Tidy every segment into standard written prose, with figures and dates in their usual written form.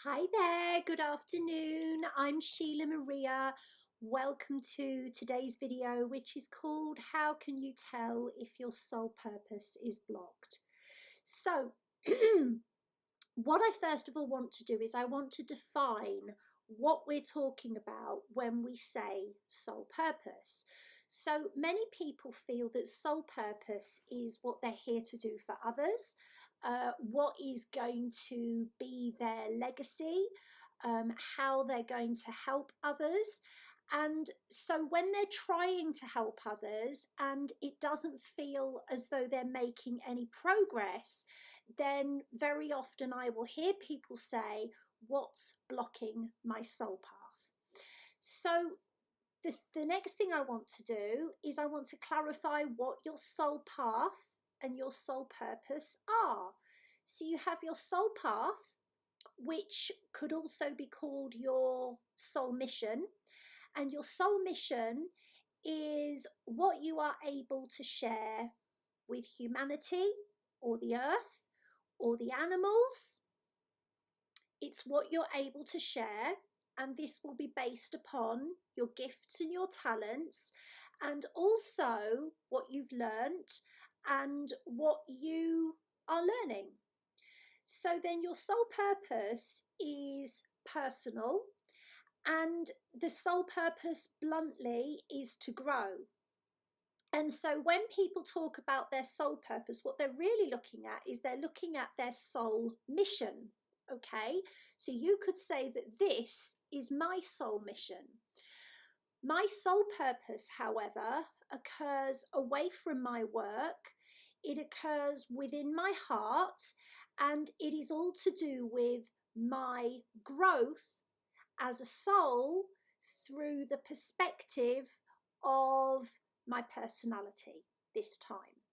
Hi there, good afternoon. I'm Sheila Maria. Welcome to today's video, which is called How Can You Tell If Your Soul Purpose is Blocked? So, what I first of all want to do is I want to define what we're talking about when we say soul purpose. So many people feel that soul purpose is what they're here to do for others, what is going to be their legacy, how they're going to help others. And so when they're trying to help others and it doesn't feel as though they're making any progress, then very often I will hear people say, what's blocking my soul path? So the next thing I want to do is I want to clarify what your soul path and your soul purpose are. So you have your soul path, which could also be called your soul mission. And your soul mission is what you are able to share with humanity or the earth or the animals. It's what you're able to share, and this will be based upon your gifts and your talents, and also what you've learnt and what you are learning. So then your soul purpose is personal, and the soul purpose bluntly is to grow. And so when people talk about their soul purpose, what they're really looking at is they're looking at their soul mission. Okay, so you could say that this is my soul mission. My soul purpose, however, occurs away from my work. It occurs within my heart, and it is all to do with my growth as a soul through the perspective of my personality this time.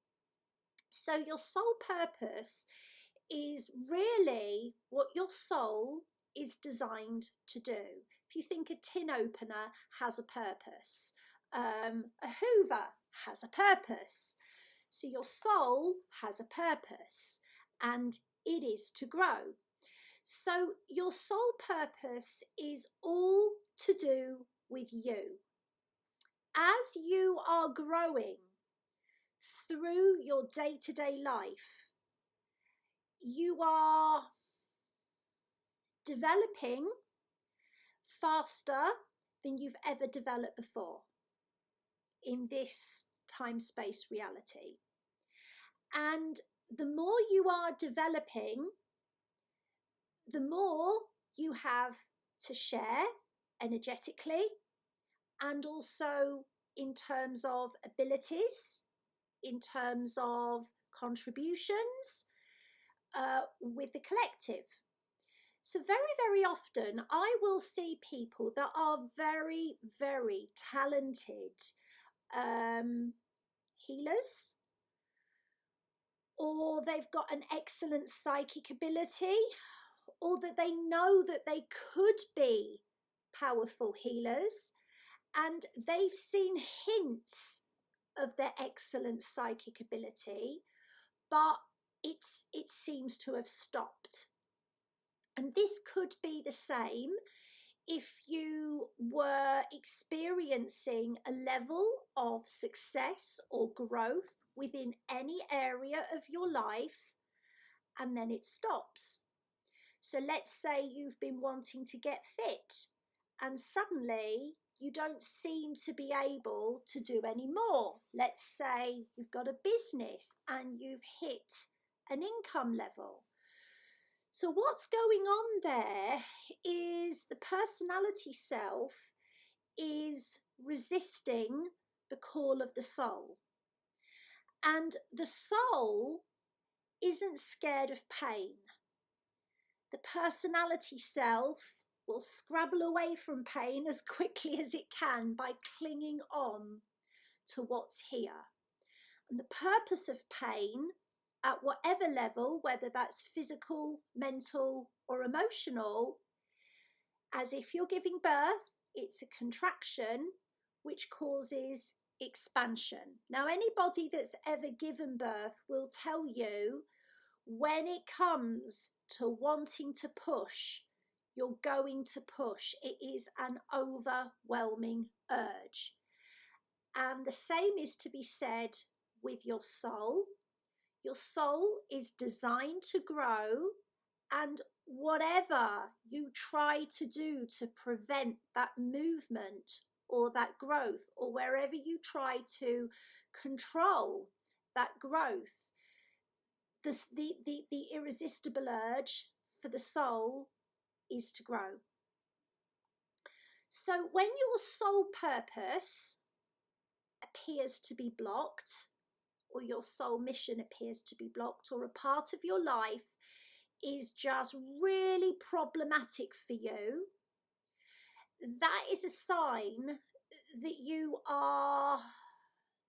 So your soul purpose is really what your soul is designed to do. If you think a tin opener has a purpose, a hoover has a purpose. So your soul has a purpose, and it is to grow. So your soul purpose is all to do with you. As you are growing through your day-to-day life, you are developing faster than you've ever developed before in this time-space reality. And the more you are developing, the more you have to share energetically, and also in terms of abilities, in terms of contributions with the collective. So very, very often I will see people that are very, very talented healers, or they've got an excellent psychic ability, or that they know that they could be powerful healers, and they've seen hints of their excellent psychic ability, but it seems to have stopped. And this could be the same if you were experiencing a level of success or growth within any area of your life, and then it stops. So let's say you've been wanting to get fit, and suddenly you don't seem to be able to do any more. Let's say you've got a business and you've hit an income level. So what's going on there is the personality self is resisting the call of the soul. And the soul isn't scared of pain. The personality self will scrabble away from pain as quickly as it can by clinging on to what's here. And the purpose of pain, at whatever level, whether that's physical, mental, or emotional, as if you're giving birth, it's a contraction which causes expansion. Now, anybody that's ever given birth will tell you when it comes to wanting to push, you're going to push. It is an overwhelming urge. And the same is to be said with your soul. Your soul is designed to grow, and whatever you try to do to prevent that movement or that growth, or wherever you try to control that growth, the irresistible urge for the soul is to grow. So when your soul purpose appears to be blocked, or your soul mission appears to be blocked, or a part of your life is just really problematic for you, that is a sign that you are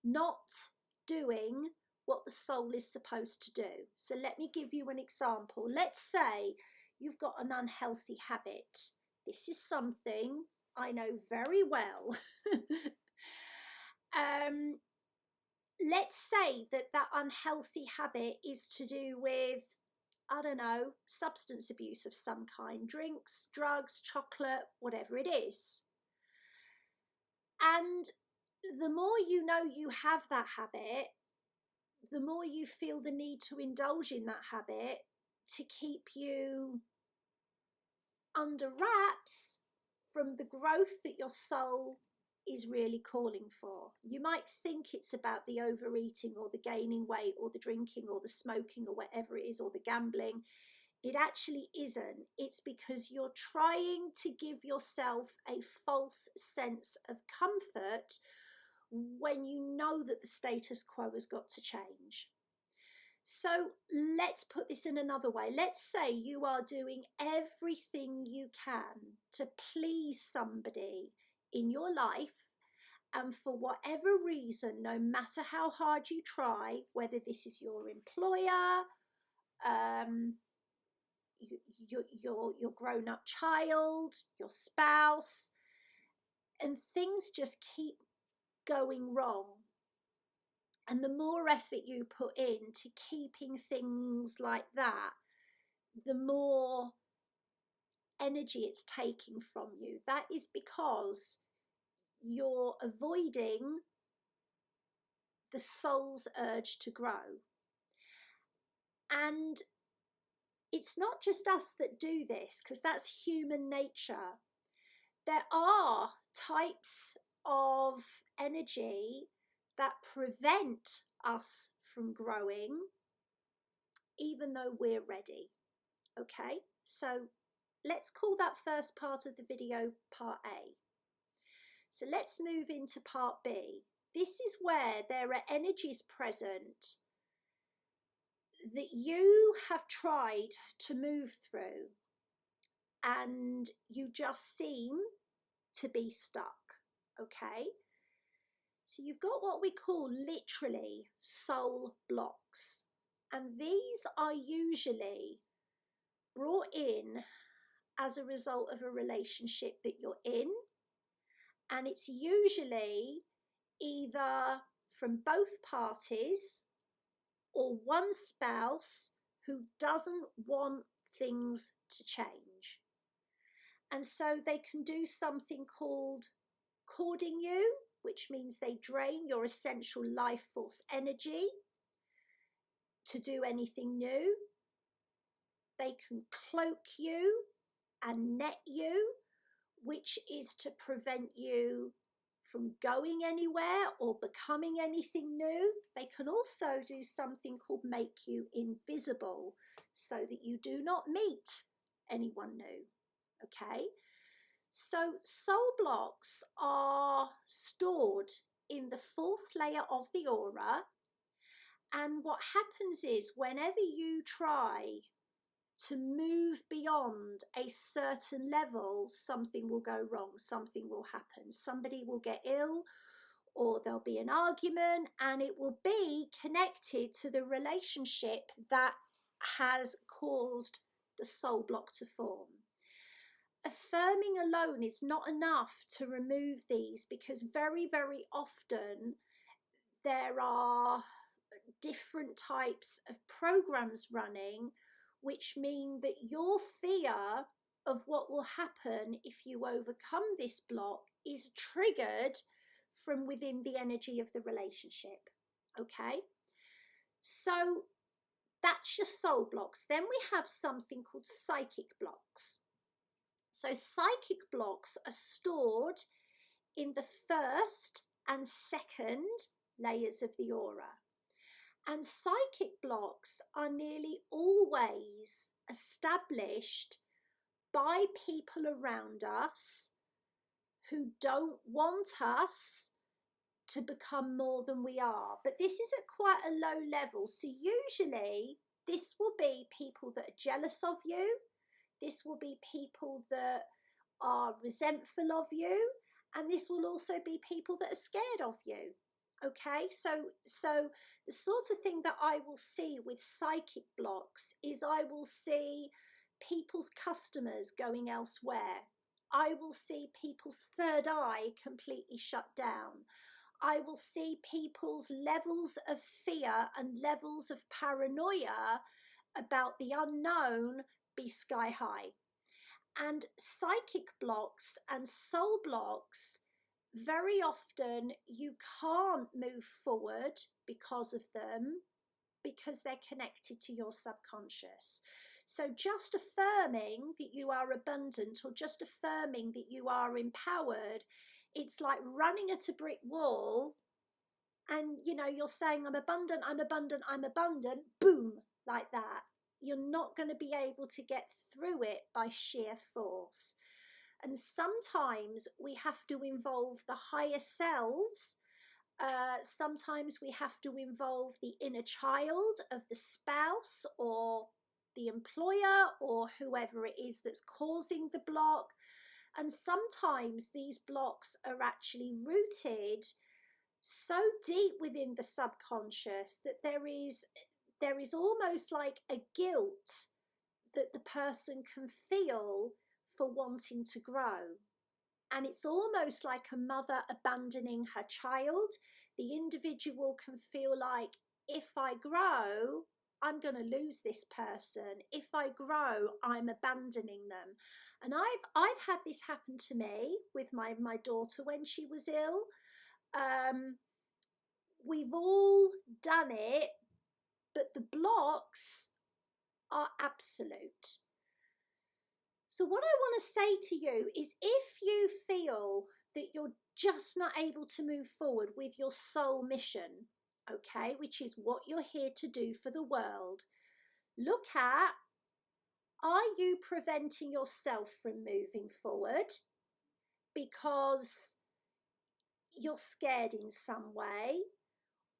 not doing what the soul is supposed to do. So let me give you an example. Let's say you've got an unhealthy habit. This is something I know very well. Let's say that unhealthy habit is to do with, I don't know, substance abuse of some kind, drinks, drugs, chocolate, whatever it is. And the more you know you have that habit, the more you feel the need to indulge in that habit to keep you under wraps from the growth that your soul is really calling for. You might think it's about the overeating or the gaining weight or the drinking or the smoking or whatever it is, or the gambling. It actually isn't. It's because you're trying to give yourself a false sense of comfort when you know that the status quo has got to change. So let's put this in another way. Let's say you are doing everything you can to please somebody in your life, and for whatever reason, no matter how hard you try, whether this is your employer, your grown-up child, your spouse, and things just keep going wrong. And the more effort you put into keeping things like that, the more energy it's taking from you. That is because you're avoiding the soul's urge to grow. And it's not just us that do this, because that's human nature. There are types of energy that prevent us from growing, even though we're ready. Okay, so let's call that first part of the video part A. So let's move into part B. This is where there are energies present that you have tried to move through, and you just seem to be stuck. Okay, so you've got what we call literally soul blocks, and these are usually brought in as a result of a relationship that you're in, and it's usually either from both parties or one spouse who doesn't want things to change. And so they can do something called cording you, which means they drain your essential life force energy to do anything new. They can cloak you and net you, which is to prevent you from going anywhere or becoming anything new. They can also do something called make you invisible, so that you do not meet anyone new. Okay, so soul blocks are stored in the fourth layer of the aura, and what happens is whenever you try to move beyond a certain level, something will go wrong, something will happen. Somebody will get ill, or there'll be an argument, and it will be connected to the relationship that has caused the soul block to form. Affirming alone is not enough to remove these, because very, very often there are different types of programs running, which mean that your fear of what will happen if you overcome this block is triggered from within the energy of the relationship. Okay, so that's your soul blocks. Then we have something called psychic blocks. So psychic blocks are stored in the first and second layers of the aura. And psychic blocks are nearly always established by people around us who don't want us to become more than we are. But this is at quite a low level. So usually this will be people that are jealous of you. This will be people that are resentful of you. And this will also be people that are scared of you. Okay, so the sort of thing that I will see with psychic blocks is I will see people's customers going elsewhere. I will see people's third eye completely shut down. I will see people's levels of fear and levels of paranoia about the unknown be sky high. And psychic blocks and soul blocks, very often you can't move forward because of them, because they're connected to your subconscious. So just affirming that you are abundant or just affirming that you are empowered, it's like running at a brick wall and, you know, you're saying, I'm abundant, I'm abundant, I'm abundant, boom, like that. You're not going to be able to get through it by sheer force. And sometimes we have to involve the higher selves. Sometimes we have to involve the inner child of the spouse or the employer or whoever it is that's causing the block. And sometimes these blocks are actually rooted so deep within the subconscious that there is almost like a guilt that the person can feel for wanting to grow. And it's almost like a mother abandoning her child. The individual can feel like, if I grow, I'm going to lose this person. If I grow, I'm abandoning them. And I've had this happen to me with my daughter when she was ill. We've all done it, but the blocks are absolute. So what I want to say to you is, if you feel that you're just not able to move forward with your soul mission, okay, which is what you're here to do for the world, look at, are you preventing yourself from moving forward because you're scared in some way?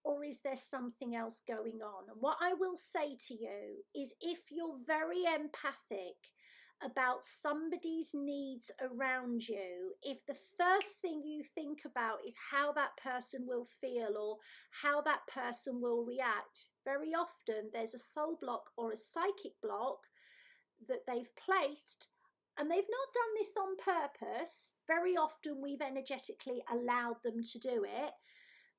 Or is there something else going on? And what I will say to you is, if you're very empathic about somebody's needs around you, if the first thing you think about is how that person will feel or how that person will react, very often there's a soul block or a psychic block that they've placed, and they've not done this on purpose. Very often we've energetically allowed them to do it,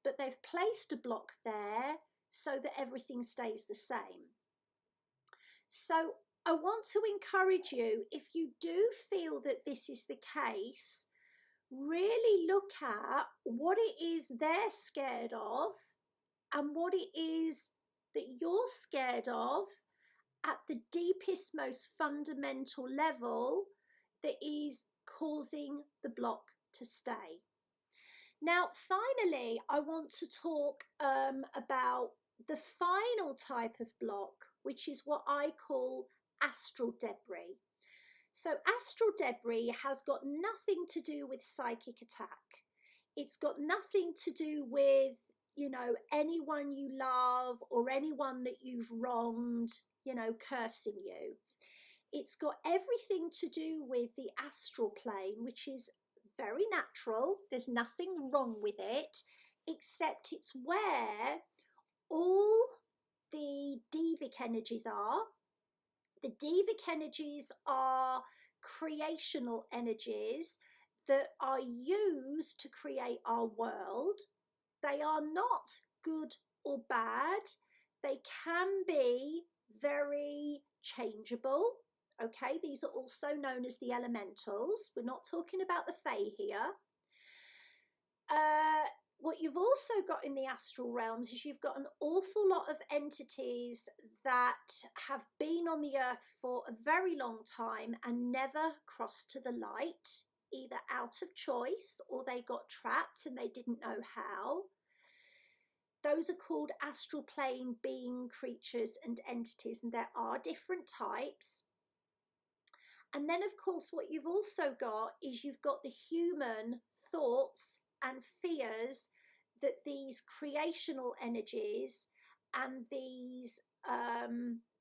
but they've placed a block there so that everything stays the same. So I want to encourage you, if you do feel that this is the case, really look at what it is they're scared of and what it is that you're scared of at the deepest, most fundamental level that is causing the block to stay. Now, finally, I want to talk about the final type of block, which is what I call astral debris. So astral debris has got nothing to do with psychic attack. It's got nothing to do with, you know, anyone you love or anyone that you've wronged, you know, cursing you. It's got everything to do with the astral plane, which is very natural. There's nothing wrong with it, except it's where all the devic energies are. The devic energies are creational energies that are used to create our world. They are not good or bad. They can be very changeable. Okay, these are also known as the elementals. We're not talking about the fae here. What you've also got in the astral realms is you've got an awful lot of entities that have been on the earth for a very long time and never crossed to the light, either out of choice or they got trapped and they didn't know how. Those are called astral plane being creatures and entities, and there are different types. And then, of course, what you've also got is you've got the human thoughts and fears that these creational energies and these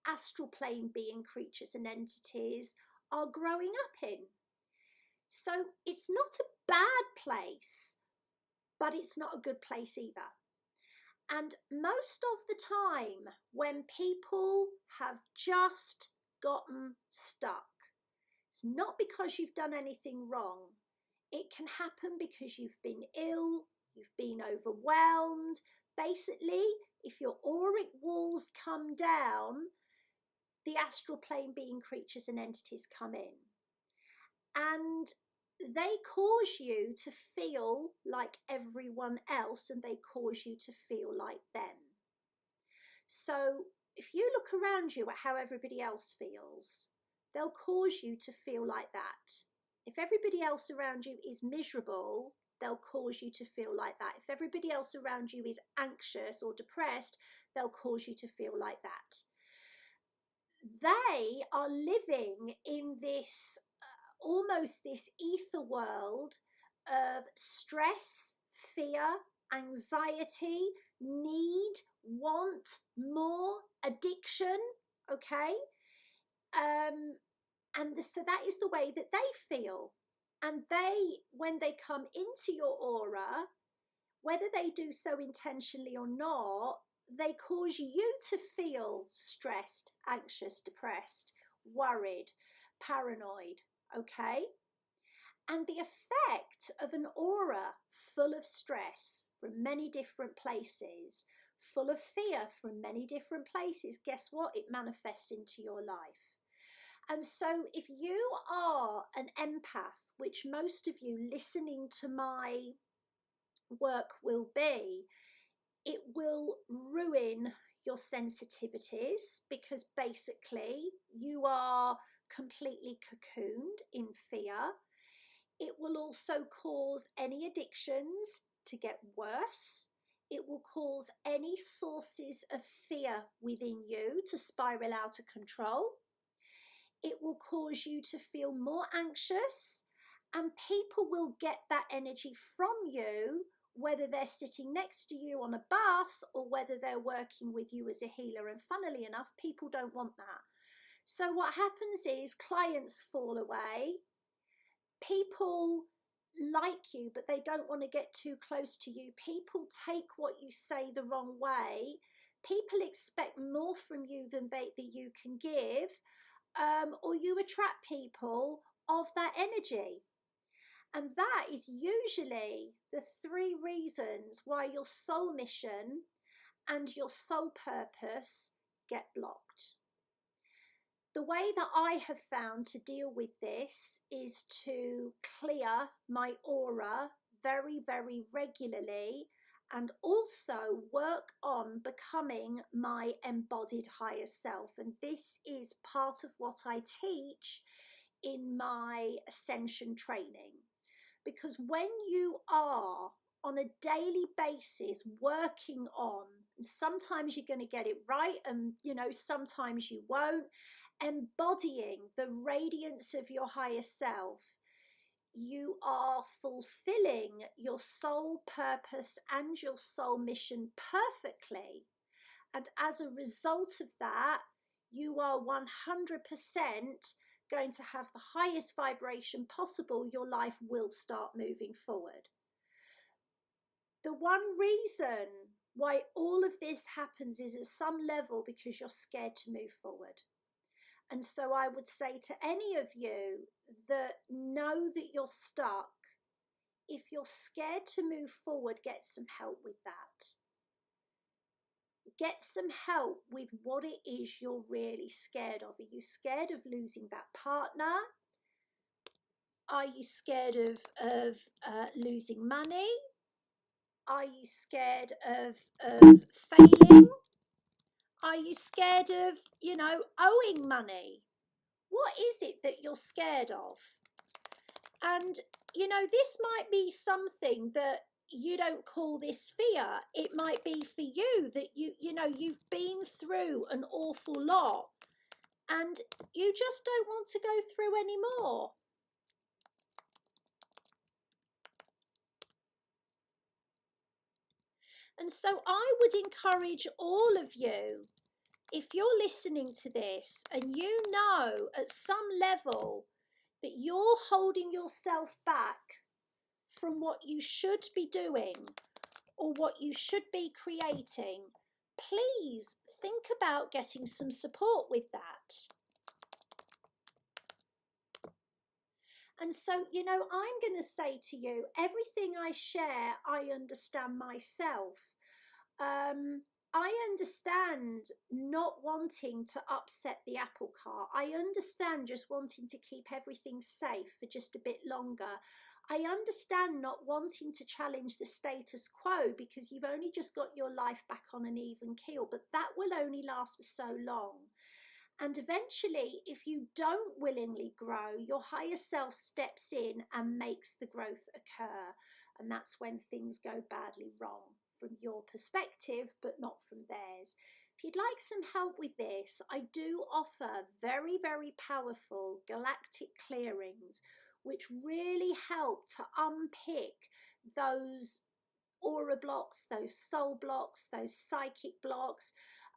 astral plane being creatures and entities are growing up in. So it's not a bad place, but it's not a good place either. And most of the time, when people have just gotten stuck, it's not because you've done anything wrong. It can happen because you've been ill, you've been overwhelmed. Basically, if your auric walls come down, the astral plane being creatures and entities come in. And they cause you to feel like everyone else, and they cause you to feel like them. So if you look around you at how everybody else feels, they'll cause you to feel like that. If everybody else around you is miserable, they'll cause you to feel like that. If everybody else around you is anxious or depressed, they'll cause you to feel like that. They are living in this almost this ether world of stress, fear, anxiety, need, want, more, addiction, okay? So that is the way that they feel. And they, when they come into your aura, whether they do so intentionally or not, they cause you to feel stressed, anxious, depressed, worried, paranoid, okay? And the effect of an aura full of stress from many different places, full of fear from many different places, guess what? It manifests into your life. And so if you are an empath, which most of you listening to my work will be, it will ruin your sensitivities, because basically you are completely cocooned in fear. It will also cause any addictions to get worse. It will cause any sources of fear within you to spiral out of control. It will cause you to feel more anxious, and people will get that energy from you, whether they're sitting next to you on a bus or whether they're working with you as a healer. And funnily enough, people don't want that. So what happens is clients fall away. People like you, but they don't want to get too close to you. People take what you say the wrong way. People expect more from you than that you can give, or you attract people of that energy. And that is usually the 3 reasons why your soul mission and your soul purpose get blocked. The way that I have found to deal with this is to clear my aura very, very regularly, and also work on becoming my embodied higher self. And this is part of what I teach in my ascension training. Because when you are on a daily basis working on, and sometimes you're going to get it right, and sometimes you won't, embodying the radiance of your higher self, you are fulfilling your soul purpose and your soul mission perfectly. And as a result of that, you are 100% going to have the highest vibration possible. Your life will start moving forward. The one reason why all of this happens is at some level because you're scared to move forward. And so I would say to any of you that know that you're stuck, if you're scared to move forward, get some help with that. get some help with what it is you're really scared of. Are you scared of losing that partner? Are you scared of losing money? Are you scared of failing? Are you scared of, owing money? What is it that you're scared of? And, this might be something that you don't call this fear. It might be for you that you've been through an awful lot and you just don't want to go through anymore. And so I would encourage all of you, if you're listening to this and you know at some level that you're holding yourself back from what you should be doing or what you should be creating, please think about getting some support with that. And so, I'm going to say to you, everything I share, I understand myself. I understand not wanting to upset the apple cart. I understand just wanting to keep everything safe for just a bit longer. I understand not wanting to challenge the status quo because you've only just got your life back on an even keel, but that will only last for so long. And eventually, if you don't willingly grow, your higher self steps in and makes the growth occur. And that's when things go badly wrong from your perspective, but not from theirs. If you'd like some help with this, I do offer very, very powerful Galactic Clearings, which really help to unpick those aura blocks, those soul blocks, those psychic blocks.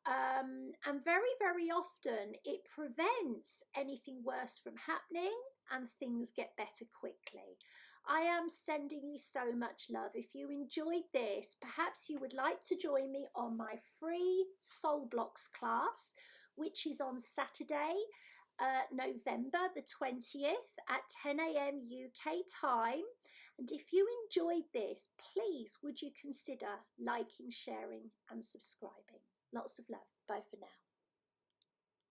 And very, very often it prevents anything worse from happening and things get better quickly. I am sending you so much love. If you enjoyed this, perhaps you would like to join me on my free Soul Blocks class, which is on Saturday, November the 20th at 10 a.m. UK time. And if you enjoyed this, please would you consider liking, sharing and subscribing. Lots of love. Bye for now.